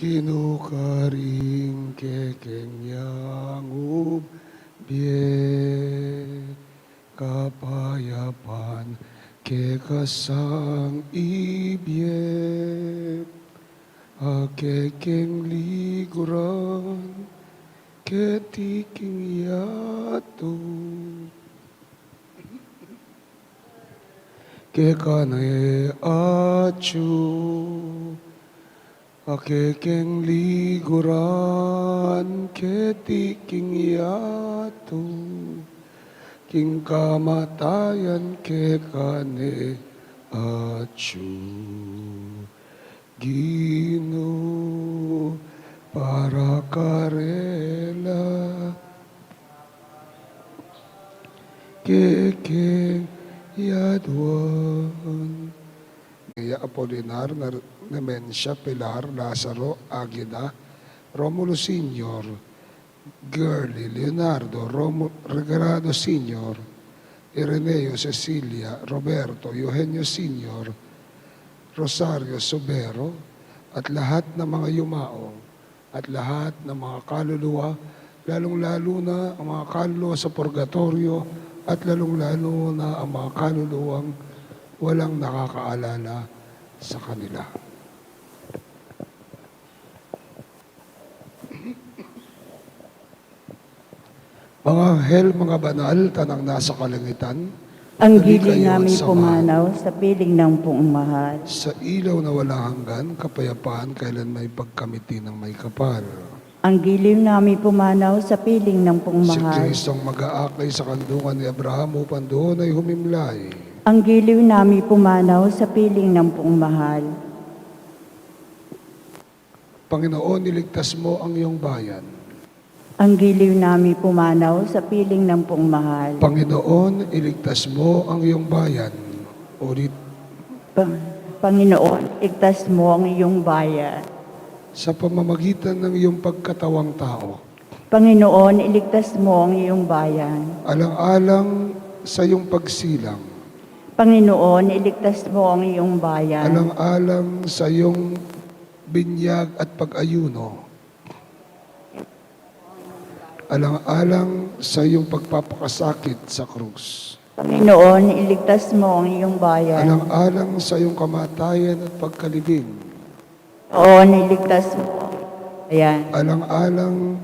kinukaring kekenyangub biye kapayapan kekasang ibye akekeng liguran ketiking yatu kekane acu akekeng liguran ketiking yatu king kamatayan kekane acu Gino para karela kekeng yadwan Iya Apolinar Nemensya Pilar Lazaro Aguida Romulo Sr. Girly Leonardo Regalado Sr. Ireneo Cecilia Roberto Eugenio Sr. Rosario Sobero at lahat ng mga yumao at lahat ng mga kaluluwa, lalong-lalo na ang mga kaluluwa sa purgatorio at lalong-lalo na ang mga kaluluwang walang nakakaalala sa kanila. Mga anghel, mga banal, tanang nasa kalangitan, ang giling namin pumanaw sa piling ng Poong Mahal. sa ilaw na walang hanggan, kapayapaan kailan may pagkamiti ng may kapal. Ang giling namin pumanaw sa piling ng Poong Si Mahal. Kristong mag-aakay sa kandungan ni Abraham upang doon ay humimlay. Ang giling namin pumanaw sa piling ng Poong Mahal. Panginoon, niligtas mo ang iyong bayan. Ang giling namin pumanaw sa piling ng Poong Mahal. Panginoon, iligtas mo ang iyong bayan. Ulit, Panginoon, igtas mo ang iyong bayan. sa pamamagitan ng iyong pagkatawang tao, Panginoon, iligtas mo ang iyong bayan. alang-alang sa iyong pagsilang, Panginoon, iligtas mo ang iyong bayan. alang-alang sa iyong binyag at pag-ayuno, alang-alang sa iyong pagpapakasakit sa krus, Panginoon, iligtas mo ang iyong bayan. alang-alang sa iyong kamatayan at pagkalibing, Panginoon, iligtas mo. Ayan. alang-alang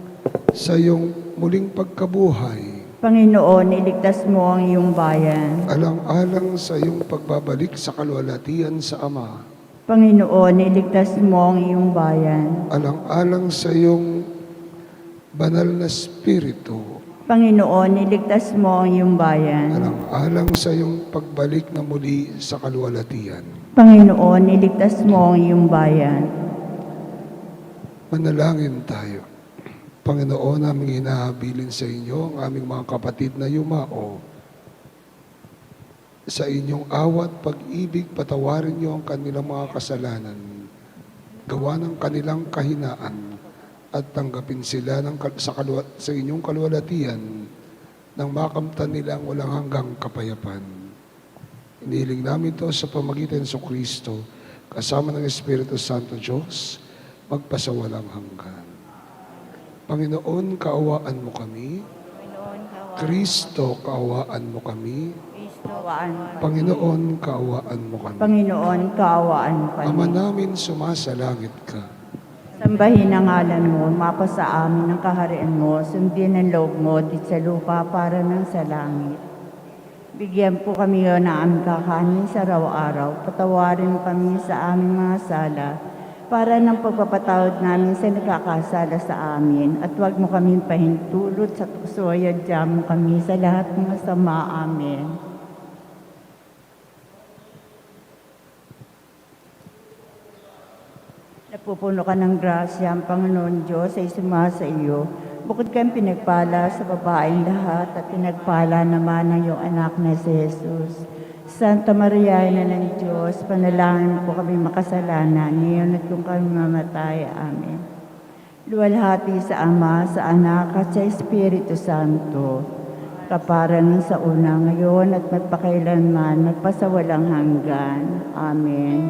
sa iyong muling pagkabuhay, Panginoon, iligtas mo ang iyong bayan. alang-alang sa iyong pagbabalik sa kalwalhatian sa Ama, Panginoon, iligtas mo ang iyong bayan. alang-alang sa iyong banal na Espiritu, Panginoon, iligtas mo ang iyong bayan. alang-alang sa iyong pagbalik na muli sa kalwalhatian. Panginoon, iligtas mo ang iyong bayan. Manalangin tayo. Panginoon, aming hinahabilin sa inyo ang aming mga kapatid na yumao. Sa inyong awat, pag-ibig, patawarin niyo ang kanilang mga kasalanan. Gawa ng kanilang kahinaan at tanggapin sila sa inyong kalwalhatian nang makamtan nila ang walang hanggang kapayapaan. Inihiling namin ito sa pamagitan sa Kristo, kasama ng Espiritu Santo Diyos, magpasawalang hanggan. Panginoon, kaawaan mo kami. Kristo, kaawaan mo kami. Panginoon, kaawaan mo kami. Panginoon, kaawaan mo kami. Ama namin, sumasalangit ka. Sambahin ang ngalan mo, mapa sa amin ang kaharian mo, sundin ang loob mo, dit sa lupa para ng sa langit. Bigyan po kami ng aming kakanin sa araw-araw, patawarin mo kami sa aming mga sala, para ng pagpapatawad namin sa nagkakasala sa amin, at huwag mo kaming pahintulot sa tukso, yadya mo kami sa lahat ng masama. Amen. Napupuno ka ng grasya, ang Panginoon Diyos ay sumasa iyo. Bukod kang pinagpala sa babaeng lahat at pinagpala naman ng iyong anak na si Jesus. Santa Maria, Ina ng Diyos, panalangin po kami makasalanan, ngayon at kung kami mamatay. Amen. Luwalhati sa Ama, sa Anak, at sa Espiritu Santo, kaparan sa una ngayon at magpakailanman, magpasawalang hanggan. Amen.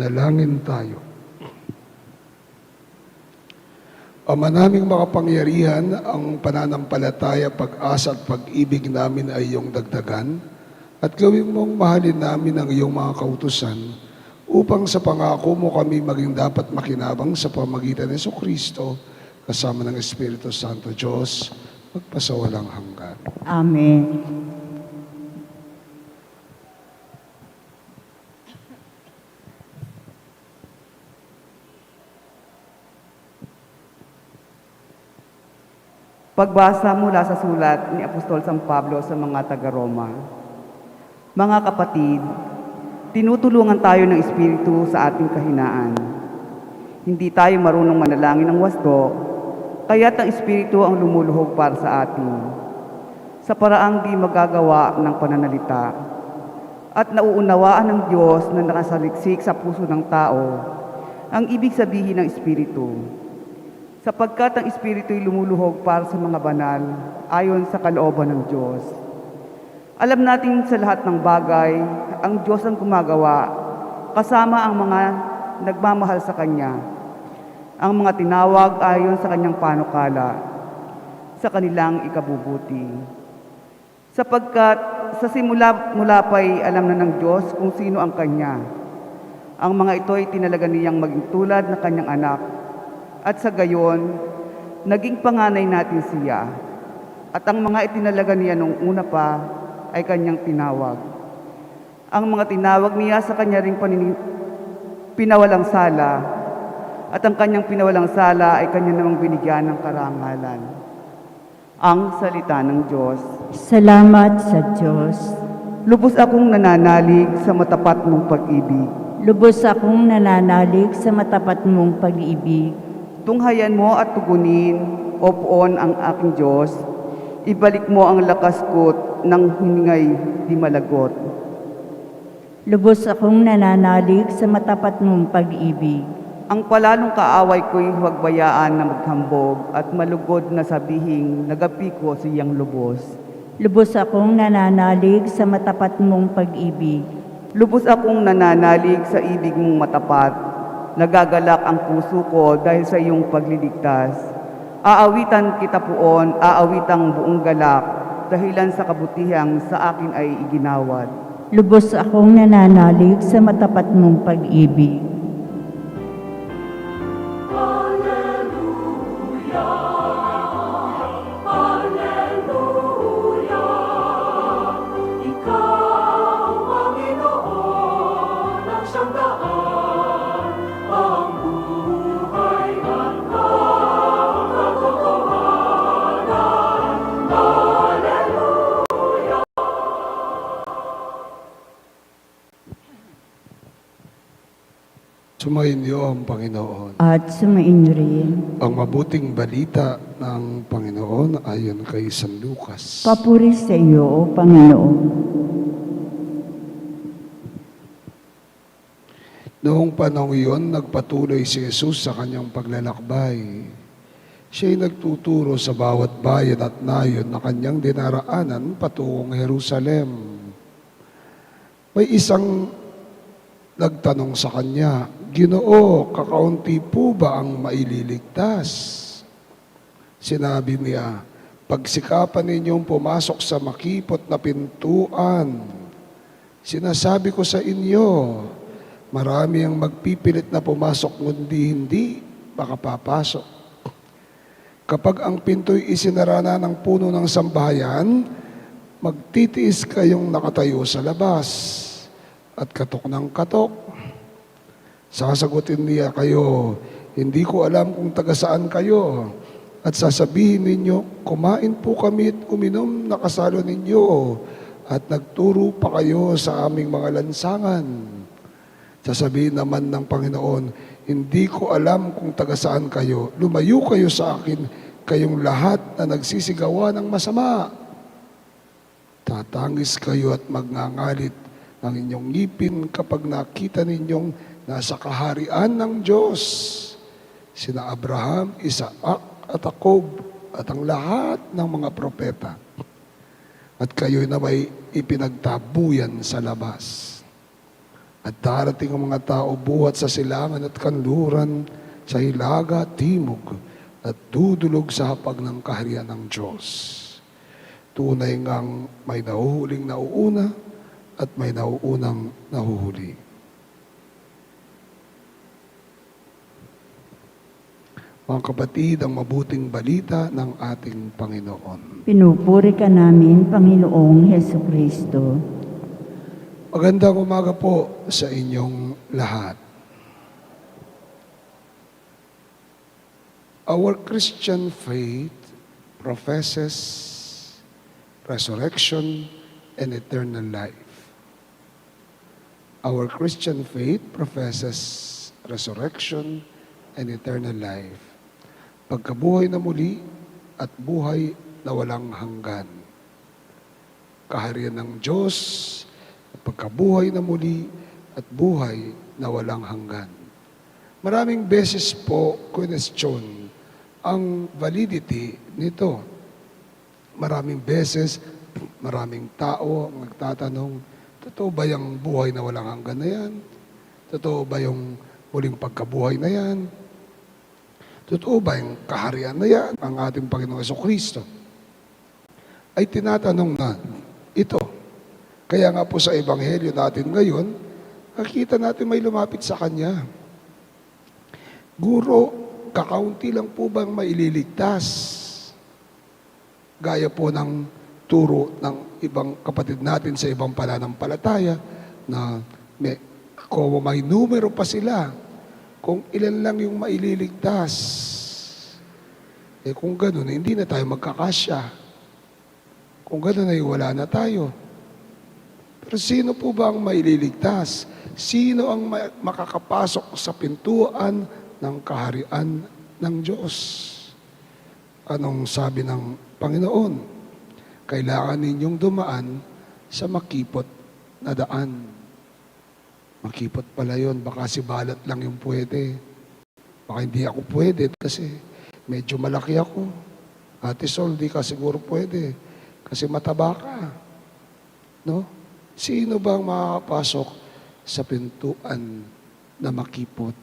Manalangin tayo. Ama naming makapangyarihan, ang pananampalataya, pag-asa at pag-ibig namin ay iyong dagdagan at gawin mong mahalin namin ang iyong mga kautusan upang sa pangako mo kami maging dapat makinabang sa pamagitan ng Jesucristo kasama ng Espiritu Santo Diyos magpasawalang hanggan. Amen. Pagbasa mula sa sulat ni Apostol San Pablo sa mga taga-Roma. Mga kapatid, tinutulungan tayo ng Espiritu sa ating kahinaan. Hindi tayo marunong manalangin ng wasto, kaya't ang Espiritu ang lumuluhog para sa atin, sa paraang di magagawa ng pananalita. At nauunawaan ng Diyos na nakasaliksik sa puso ng tao ang ibig sabihin ng Espiritu, sapagkat ang Espiritu'y lumuluhog para sa mga banal ayon sa kalooban ng Diyos. Alam natin sa lahat ng bagay, ang Diyos ang gumagawa, kasama ang mga nagmamahal sa Kanya, ang mga tinawag ayon sa Kanyang panukala, sa kanilang ikabubuti. Sapagkat sa simula pa'y alam na ng Diyos kung sino ang Kanya. Ang mga ito ay tinalaga niyang maging tulad na Kanyang anak, at sa gayon, naging panganay natin siya. At ang mga itinalaga niya nung una pa ay Kanyang tinawag. Ang mga tinawag niya sa Kanya ring pinawalang sala, at ang Kanyang pinawalang sala ay Kanya namang binigyan ng karangalan. Ang salita ng Diyos. Salamat sa Diyos. Lubos akong nananalig sa matapat mong pag-ibig. Lubos akong nananalig sa matapat mong pag-ibig. Tunghayan mo at tugunin, O Poon, ang aking Diyos. Ibalik mo ang lakas ko't ng hiningay di malagot. Lubos akong nananalig sa matapat mong pag-ibig. Ang palalong kaaway ko'y huwag bayaan na maghambog at malugod na sabihing nagapi ko siyang lubos. Lubos akong nananalig sa matapat mong pag-ibig. Lubos akong nananalig sa ibig mong matapat. Nagagalak ang puso ko dahil sa iyong pagliligtas. Aawitan kita Poon, aawitang buong galak, dahilan sa kabutihang sa akin ay iginawad. Lubos akong nananalig sa matapat mong pag-ibig. Sumayin niyo ang Panginoon. At sumainyo rin. Ang mabuting balita ng Panginoon ayon kay San Lucas. Papuri sa iyo, O Panginoon. Noong panahon iyon, nagpatuloy si Jesus sa kanyang paglalakbay. Siya'y nagtuturo sa bawat bayan at nayon na kanyang dinaraanan patungong Jerusalem. May isang nagtanong sa kanya, Ginoo, kakaunti po ba ang maililigtas? Sinabi niya, pagsikapan ninyong pumasok sa makipot na pintuan. Sinasabi ko sa inyo, marami ang magpipilit na pumasok kundi hindi makapapasok. Kapag ang pinto'y isinara na ng puno ng sambahayan, magtitiis kayong nakatayo sa labas at katok ng katok. Sasagutin niya kayo, hindi ko alam kung taga saan kayo. At sasabihin ninyo, kumain po kami at uminom na kasalo ninyo at nagturo pa kayo sa aming mga lansangan. Sasabihin naman ng Panginoon, hindi ko alam kung taga saan kayo. Lumayo kayo sa akin, kayong lahat na nagsisigawa ng masama. Tatangis kayo at magngangalit ng inyong ngipin kapag nakita ninyong nasa kaharian ng Diyos. Sina Abraham, Isaac at Jacob at ang lahat ng mga propeta. At kayo na may ipinagtabuyan sa labas. At darating ang mga tao buhat sa silangan at kanluran, sa hilaga at timog, at dudulog sa hapag ng kaharian ng Diyos. Tunay ngang may nahuhuling nauuna at may nauunang nahuhuli. Mga kapatid, ang mabuting balita ng ating Panginoon. Pinupuri ka namin, Panginoong Heso Kristo. Magandang umaga po sa inyong lahat. Our Christian faith professes resurrection and eternal life. Our Christian faith professes resurrection and eternal life. Pagkabuhay na muli at buhay na walang hanggan. Kaharian ng Diyos, pagkabuhay na muli at buhay na walang hanggan. Maraming beses po question ang validity nito. Maraming beses, maraming tao ang nagtatanong, totoo ba yung buhay na walang hanggan na yan? Totoo ba yung muling pagkabuhay na yan? Totoo ba yung kaharian na yan? Ang ating Panginoong Jesucristo ay tinatanong na ito. Kaya nga po sa Ebanghelyo natin ngayon, nakita natin may lumapit sa Kanya. Guro, kakaunti lang po bang maililigtas? Gaya po ng turo ng ibang kapatid natin sa ibang pananampalataya na may numero pa sila kung ilan lang yung maililigtas. Kung gano'n, hindi na tayo magkakasya. Kung gano'n ay wala na tayo. Pero sino po ba ang maililigtas? Sino ang makakapasok sa pintuan ng kaharian ng Diyos? Anong sabi ng Panginoon? Kailangan ninyong dumaan sa makipot na daan. Makipot pala yun. Baka si Balat lang yung pwede. Baka hindi ako pwede kasi medyo malaki ako. Ate Sol, di ka siguro pwede kasi mataba ka. No? Sino ba ang makakapasok sa pintuan na makipot?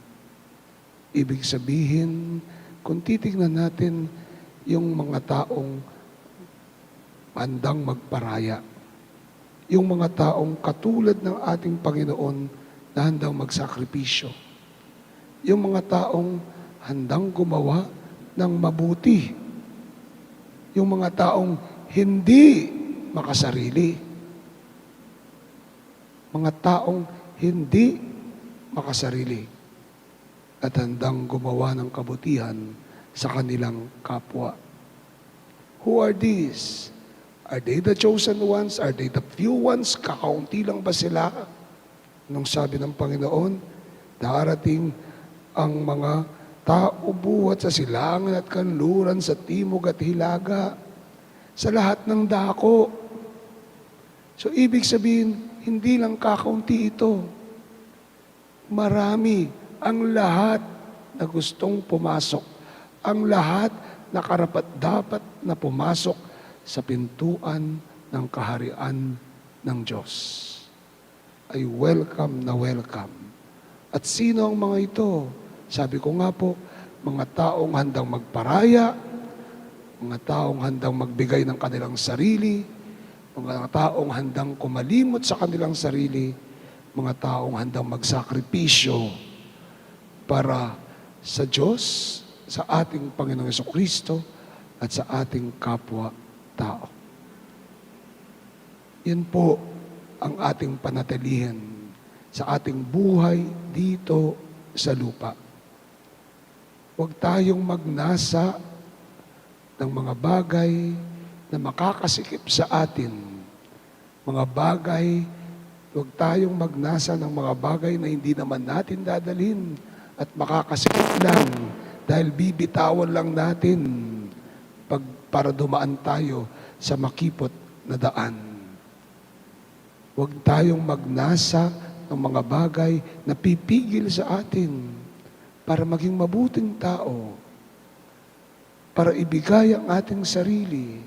Ibig sabihin, kung titignan natin yung mga taong handang magparaya, yung mga taong katulad ng ating Panginoon na handang magsakripisyo, yung mga taong handang gumawa ng mabuti, yung mga taong hindi makasarili, mga taong hindi makasarili at handang gumawa ng kabutihan sa kanilang kapwa. Who are these? Are they the chosen ones? Are they the few ones? Kakaunti lang ba sila? Nung sabi ng Panginoon, darating ang mga tao buhat sa silangan at kanluran, sa timog at hilaga, sa lahat ng dako. So, ibig sabihin, hindi lang kakaunti ito. Marami ang lahat na gustong pumasok. Ang lahat na karapat-dapat na pumasok sa pintuan ng kaharian ng Diyos. Ay welcome na welcome. At sino ang mga ito? Sabi ko nga po, mga taong handang magparaya, mga taong handang magbigay ng kanilang sarili, mga taong handang kumalimot sa kanilang sarili, mga taong handang magsakripisyo para sa Diyos, sa ating Panginoong Jesucristo, at sa ating kapwa-tao. Yan po ang ating panatilihan sa ating buhay dito sa lupa. Huwag tayong magnasa ng mga bagay na makakasikip sa atin. Mga bagay, huwag tayong magnasa ng mga bagay na hindi naman natin dadalhin at makakasikip lang dahil bibitawan lang natin para dumaan tayo sa makipot na daan. Huwag tayong magnasa ng mga bagay na pipigil sa atin para maging mabuting tao, para ibigay ang ating sarili,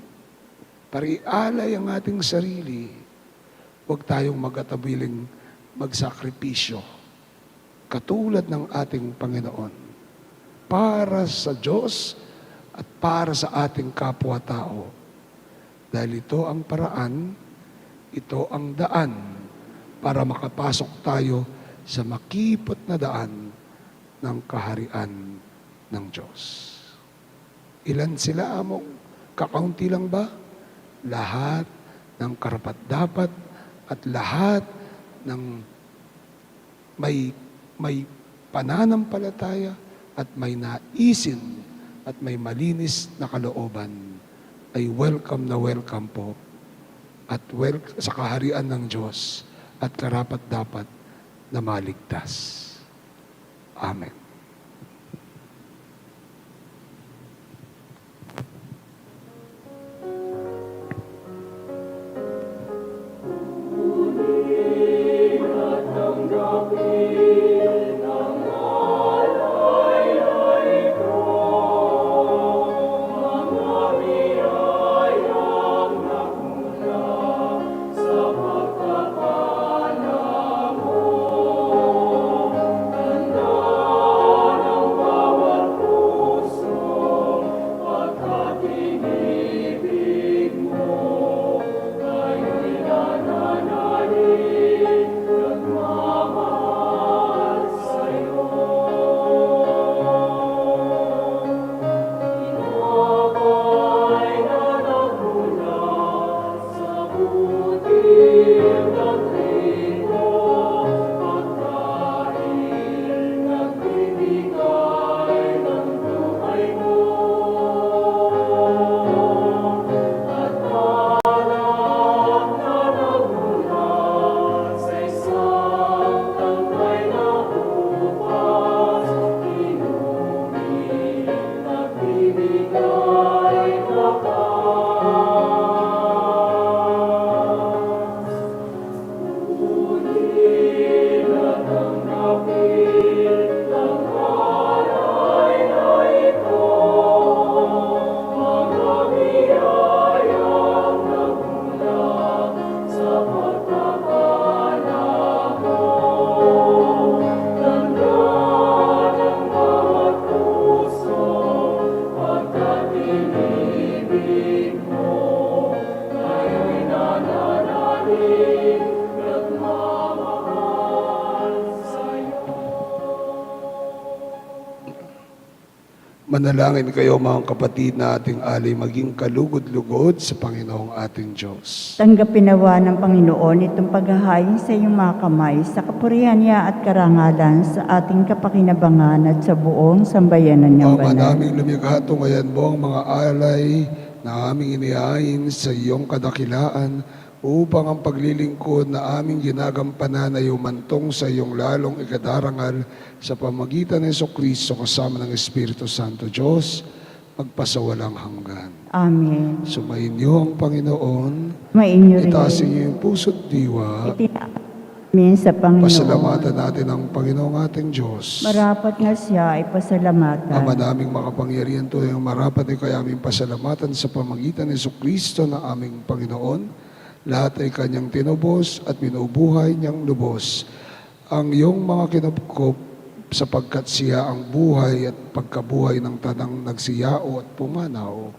para ialay ang ating sarili. Huwag tayong mag-atabiling magsakripisyo katulad ng ating Panginoon para sa Diyos at para sa ating kapwa-tao. Dahil ito ang paraan, ito ang daan para makapasok tayo sa makipot na daan ng kaharian ng Diyos. Ilan sila, among? Kakaunti lang ba? Lahat ng karapat-dapat at lahat ng may pananampalataya at may naisin at may malinis na kalooban ay welcome po at sa kaharian ng Diyos at karapat-dapat na maligtas. Amen. Manalangin kayo mga kapatid na ating alay maging kalugod-lugod sa Panginoong ating Diyos. Tanggapin nawa ng Panginoon itong paghahain sa iyong mga kamay sa kapurihan niya at karangalan sa ating kapakinabangan at sa buong sambayanan niyang Ama banal. naming lumikha ngayon mo ang mga alay na aming inihain sa iyong kadakilaan upang ang paglilingkod na aming ginagampanan ay umantong sa iyong lalong ikadarangal sa pamagitan ng Jesucristo kasama ng Espiritu Santo Diyos, magpasawalang hanggan. Amen. Sumayin niyo ang Panginoon, Mainyo rin. itasin niyo yung puso't diwa, Amen sa Panginoon. pasalamatan natin ang Panginoong ating Diyos. Marapat nga siya ay pasalamatan. Ama naming makapangyarihan to yung marapat ay kaya aming pasalamatan sa pamagitan ng Jesucristo na aming Panginoon. Lahat ay kanyang tinubos at binubuhay niyang lubos. Ang iyong mga kinupkop sapagkat siya ang buhay at pagkabuhay ng tanang nagsiyao at pumanaw.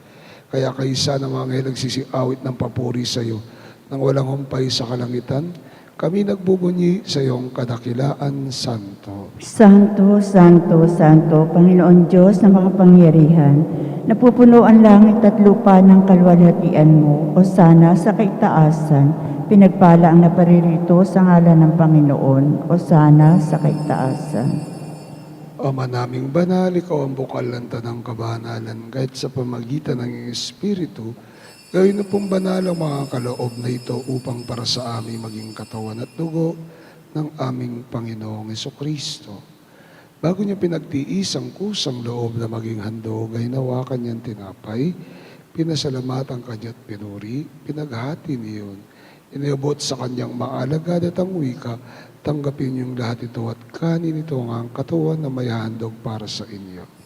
Kaya kaysa ng mga anghel nagsisiawit ng papuri sa iyo nang walang humpay sa kalangitan, kami nagbubunyi sa iyong kadakilaan, Santo. Santo, Santo, Santo, Panginoon Diyos na makapangyarihan, napupuno ang langit at lupa ng kalwalhatian mo, o sana sa kaitaasan, pinagpala ang naparirito sa ngalan ng Panginoon, o sana sa kaitaasan. Ama naming banal, ikaw ang bukal ng tanang kabanalan, kahit sa pamagitan ng iyong Espiritu, gawin na pong banal ang mga kaloob na ito upang para sa amin maging katawan at dugo ng aming Panginoong Jesucristo. Bago niya pinagtiis ang kusang loob na maging handog, ay nawa kanyang tinapay, pinasalamatan kanya't pinuri, pinaghati niyon. Iniabot sa kanyang maalagad at ang wika, tanggapin niyong lahat ito at kanin ito ang katawan na may handog para sa inyo.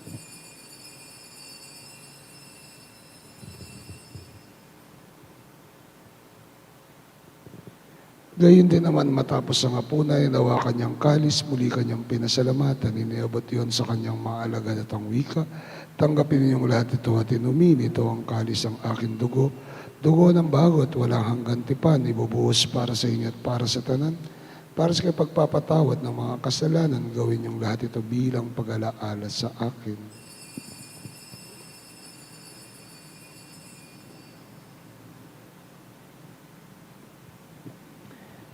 Gayon din naman matapos ang hapunan, nawa kanyang kalis, muli kanyang pinasalamatan, iniabot yon sa kanyang mga alagad at ang wika. Tanggapin ninyong lahat ito at inumin, ito ang kalis ang aking dugo, dugo ng bago at walang hanggang tipan, ibubuhos para sa inyo at para sa tanan. Para sa pagpapatawad ng mga kasalanan, gawin niyong lahat ito bilang pag-alaala sa akin.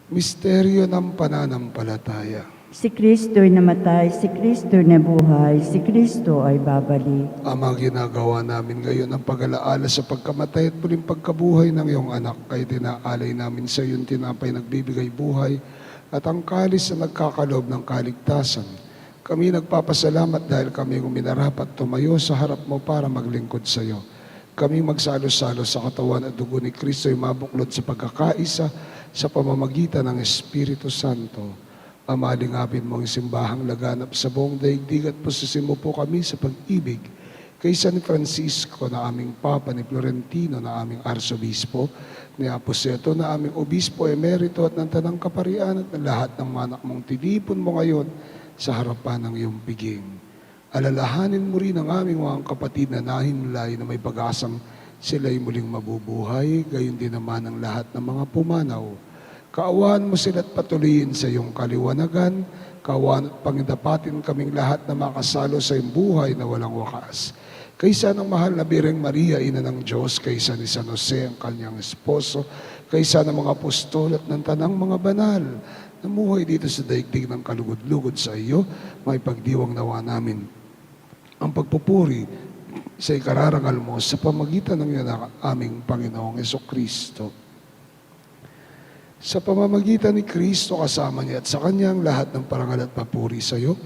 Misteryo ng pananampalataya. Si Kristo'y namatay, si Kristo'y nabuhay, si Kristo ay babalik. Ama, ginagawa namin ngayon ang pag-alaala sa pagkamatay at muling pagkabuhay ng iyong anak. Kaya tinaalay namin sa iyong tinapay nagbibigay buhay at ang kalis na nagkakaloob ng kaligtasan. Kami nagpapasalamat dahil kami minarapat tumayo sa harap mo para maglingkod sa iyo. Kami magsalo-salo sa katawan at dugo ni Kristo ay mabuklod sa pagkakaisa sa pamamagitan ng Espiritu Santo. Ama, lingapin mo ang simbahang laganap sa buong daigdig at pususin mo po kami sa pag-ibig kay San Francisco na aming Papa, ni Florentino na aming Arsobispo, ni Aposeto na aming Obispo Emerito at ng Tanang Kaparian at ng lahat ng manak mong tinipon mo ngayon sa harapan ng iyong piging. Alalahanin mo rin ang aming mga kapatid na nahinlay na may pag-asang sila'y muling mabubuhay, gayon din naman ang lahat ng mga pumanaw. Kaawaan mo sila at patuloyin sa iyong kaliwanagan, kaawaan at pangidapatin kaming lahat na makasalo sa iyong buhay na walang wakas. Kaysa ng mahal na Birheng Maria, Ina ng Diyos, kaysa ni San Jose, ang kanyang esposo, kaysa ng mga apostol at ng tanang mga banal, namuhay dito sa daigdig ng kalugod-lugod sa iyo, may pagdiwang nawa namin ang pagpupuri sa ikararangal mo sa pamagitan ng aming Panginoong Jesucristo. Sa pamamagitan ni Kristo kasama niya at sa kanyang lahat ng parangal at papuri sa iyo,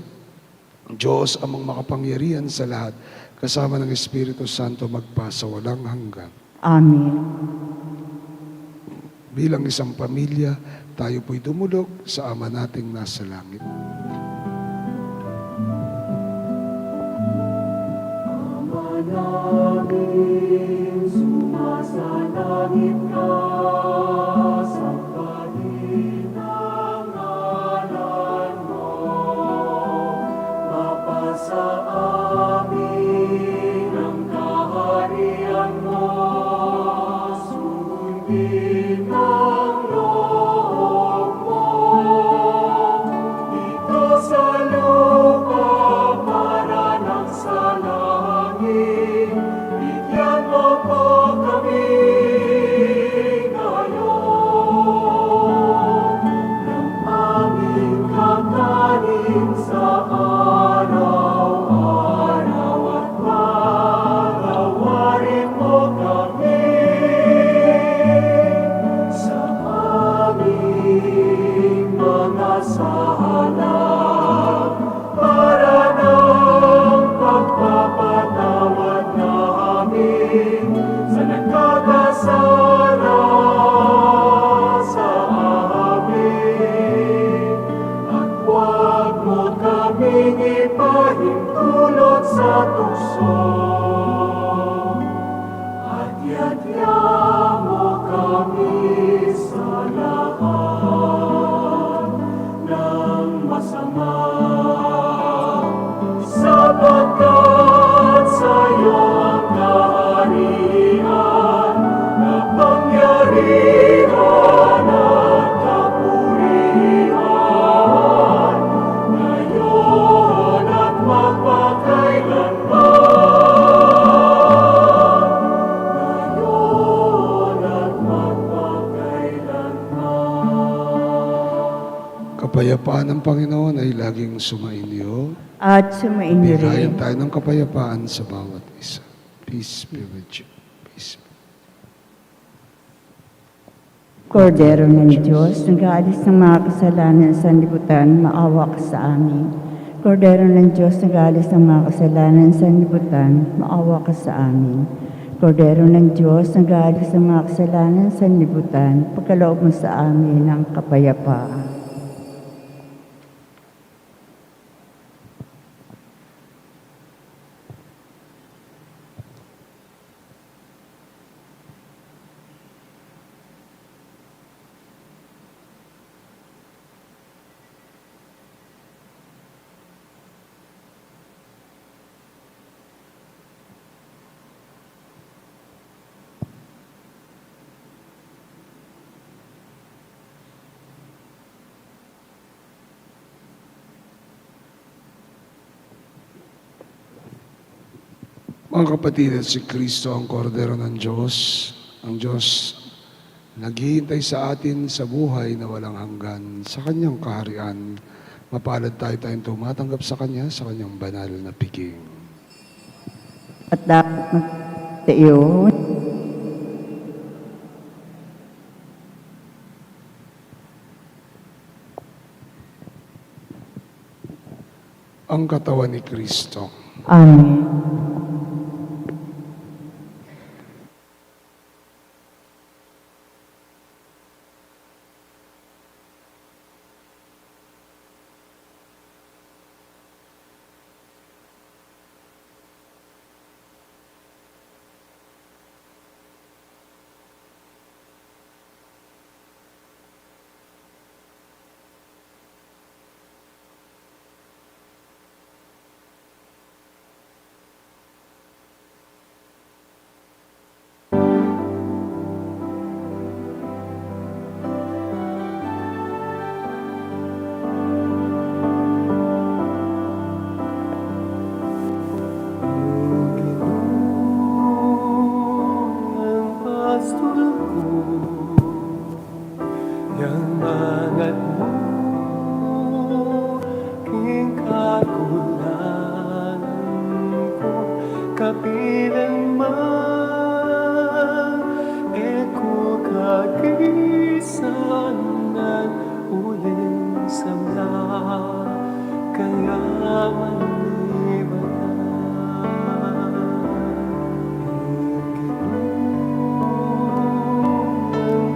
Diyos amang makapangyarihan sa lahat, kasama ng Espiritu Santo magpasa walang hanggan. Amen. Bilang isang pamilya, tayo po'y dumulog sa Ama nating nasa langit. Namin sumasalangit ka, sambahin ang ngalan mo. Mapasa amin ang kaharian mo, sundin ang loob mo. Dito sa lupa para ng sa langit, bigyan mo po kami ngayon ng aming kakanin sa araw-araw at patawarin mo kami sa aming mga sala para ng pagpapatawad namin sa nagkakasala sa amin. At huwag mo kaming ipahintulot sa tukso, at yadya mo kami sa lahat ng masama. Sapagkat sa'yo ang kaharian, kapangyarihan at kapurihan, ngayon at magpakailanman. Ngayon at magpakailanman. Kapayapaan ng Panginoon ay laging sumainyo. At sumainyo Bigyan rin. tayo ng kapayapaan sa bawat isa. Peace be with you. Peace be. Kordero ng Diyos, nag-aalis ng mga kasalanan sa libutan, maawa ka sa amin. Kordero ng Diyos, nag-aalis ng mga kasalanan sa libutan, maawa ka sa amin. Kordero ng Diyos, nag-aalis ng mga kasalanan sa libutan, pagkaloob mo sa amin ng kapayapaan. Mga kapatid, at si Kristo ang kordero ng Diyos, ang Diyos naghihintay sa atin sa buhay na walang hanggan, sa Kanyang kaharian. Mapalad tayong tumatanggap sa Kanya, sa Kanyang banal na piging. At dapat magtayo. Ang katawan ni Kristo. Amen. Ang pastol ko, yamangat mo, king kakulangan ko, kapilang man, eko kagisan ng uling sala, kaya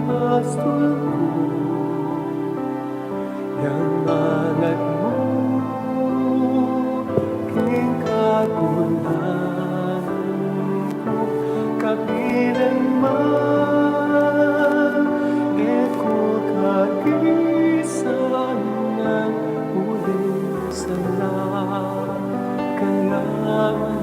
pastol ko, yamangat mo, king kagulangan ko, kapilang man, eko kagisan ng uling sala, kailangan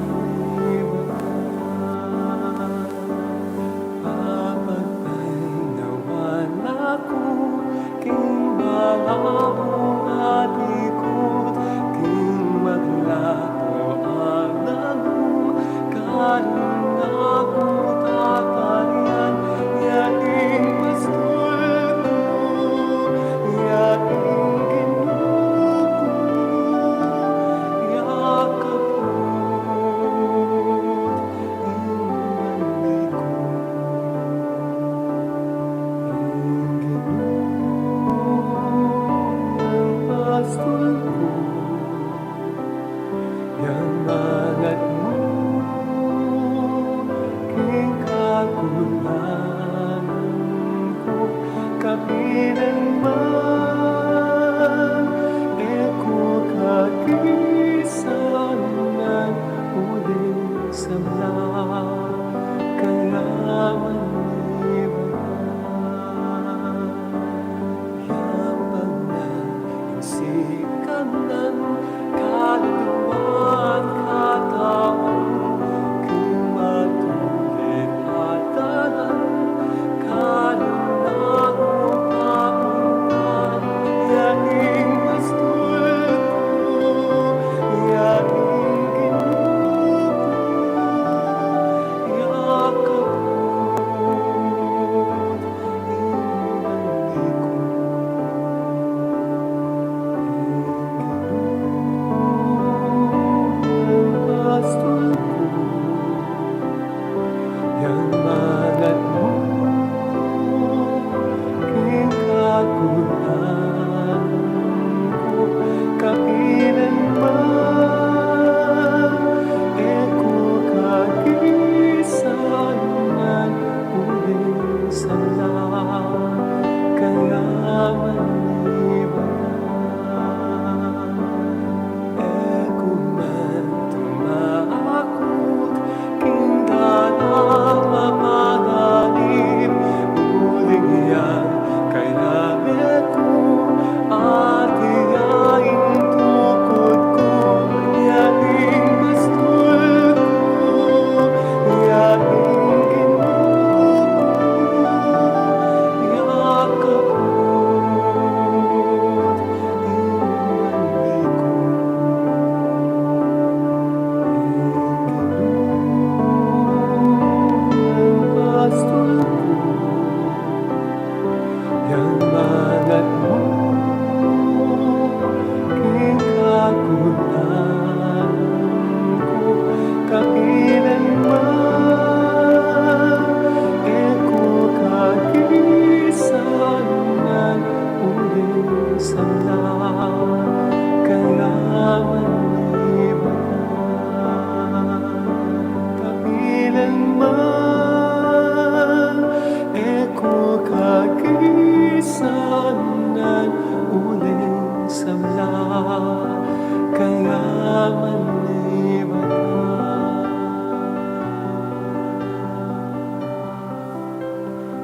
Yakap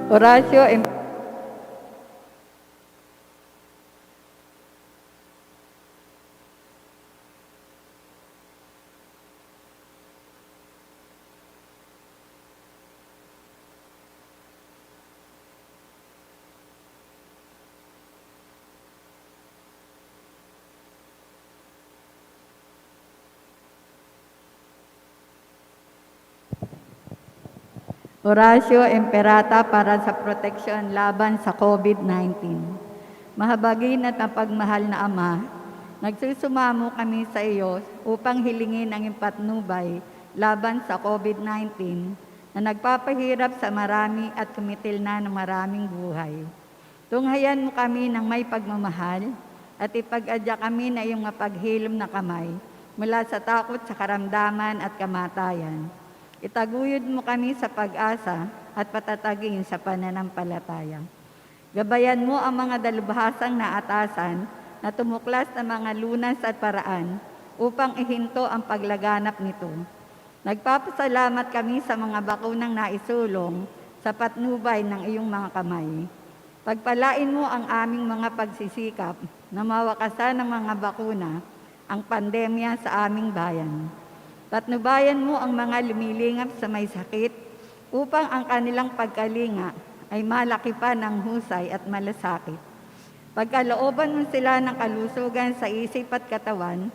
Horacio Horacio Emperata para sa proteksyon laban sa COVID-19. Mahabagin at mapagmahal na Ama, nagsusumamo kami sa iyo upang hilingin ang impatnubay laban sa COVID-19 na nagpapahirap sa marami at kumitil na ng maraming buhay. Tunghayan mo kami ng may pagmamahal at ipag-adya kami na iyong mapaghilom na kamay mula sa takot sa karamdaman at kamatayan. Itaguyod mo kami sa pag-asa at patatagin sa pananampalataya. Gabayan mo ang mga dalubhasang naatasan na tumuklas ng mga lunas at paraan upang ihinto ang paglaganap nito. Nagpapasalamat kami sa mga bakunang naisulong sa patnubay ng iyong mga kamay. Pagpalain mo ang aming mga pagsisikap na mawakasan ng mga bakuna ang pandemya sa aming bayan. Patnubayan mo ang mga lumilingap sa may sakit upang ang kanilang pagkalinga ay malaki pa ng husay at malasakit. Pagkalooban mo sila ng kalusugan sa isip at katawan,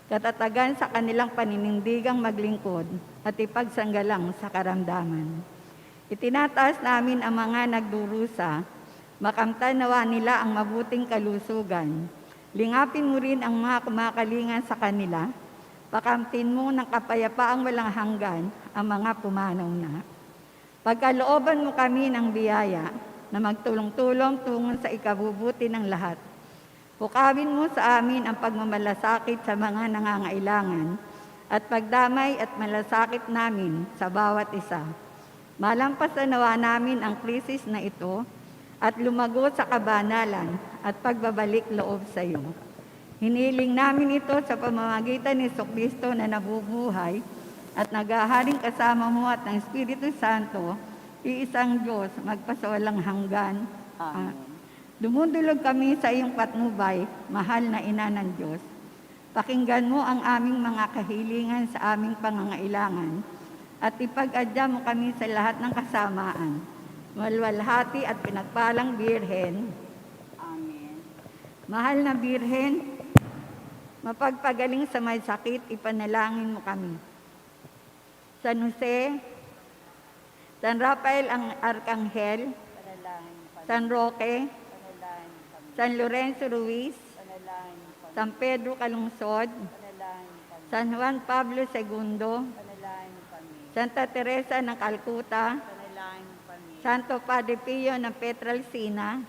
katatagan sa kanilang paninindigang maglingkod at ipagsanggalang sa karamdaman. Itinataas namin ang mga nagdurusa, makamtan nawa nila ang mabuting kalusugan. Lingapin mo rin ang mga kumakalingan sa kanila, pakamtin mo ng kapayapaang walang hanggan ang mga pumanaw na. Pagkalooban mo kami ng biyaya na magtulong-tulong tungo sa ikabubuti ng lahat. Pukawin mo sa amin ang pagmamalasakit sa mga nangangailangan at pagdamay at malasakit namin sa bawat isa. Malampasan nawa namin ang krisis na ito at lumago sa kabanalan at pagbabalik loob sa iyo. Hiniling namin ito sa pamamagitan ni Jesucristo na nabubuhay at naghaharing kasama mo at ng Espiritu Santo, iisang Diyos, magpasawalang hanggan. Amen. Dumudulog kami sa iyong patnubay, mahal na Ina ng Diyos. Pakinggan mo ang aming mga kahilingan sa aming pangangailangan at ipag-adya mo kami sa lahat ng kasamaan. Malwalhati at pinagpalang Birhen. Amen. Mahal na Birhen, mapagpagaling sa may sakit, ipanalangin mo kami. San Jose, San Rafael ang Arkanghel, San Roque, San Lorenzo Ruiz, San Pedro Calungsod, San Juan Pablo II, Santa Teresa ng Calcutta, Santo Padre Pio ng Petralcina,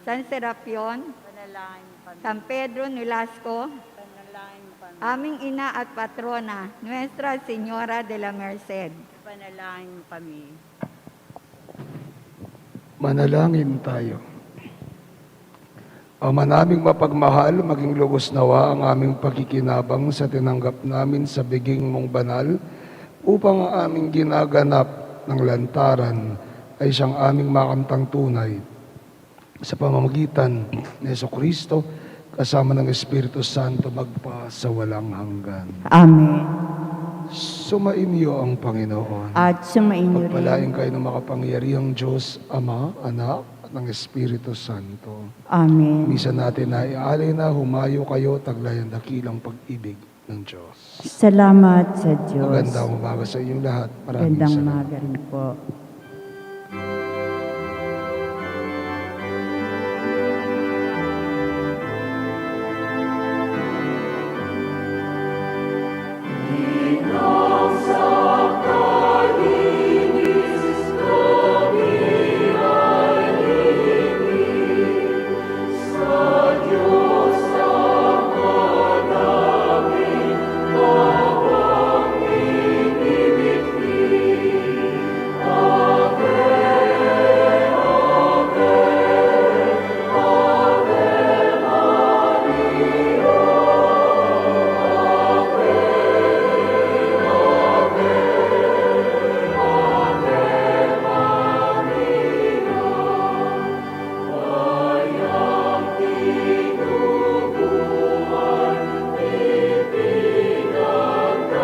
San Serapion, San Pedro Nolasco, aming ina at patrona, Nuestra Señora de la Merced. Panalangin kami. Manalangin tayo. Ama naming mapagmahal, maging lubos nawa ang aming pagkikinabang sa tinanggap namin sa biging mong banal upang ang aming ginaganap ng lantaran ay siyang aming makamtang tunay sa pamamagitan ni Jesucristo kasama ng Espiritu Santo magpa sa walang hanggan. Amen. Sumainyo ang Panginoon. At sumainyo rin. Pagpalain kayo ng makapangyarihang Diyos, Ama, Anak, at ng Espiritu Santo. Amen. Misa natin na ialay na humayo kayo taglay ang dakilang pag-ibig ng Diyos. Salamat sa Diyos. Magandang umaga sa inyong lahat. Maraming Magandang salamat. umaga rin po.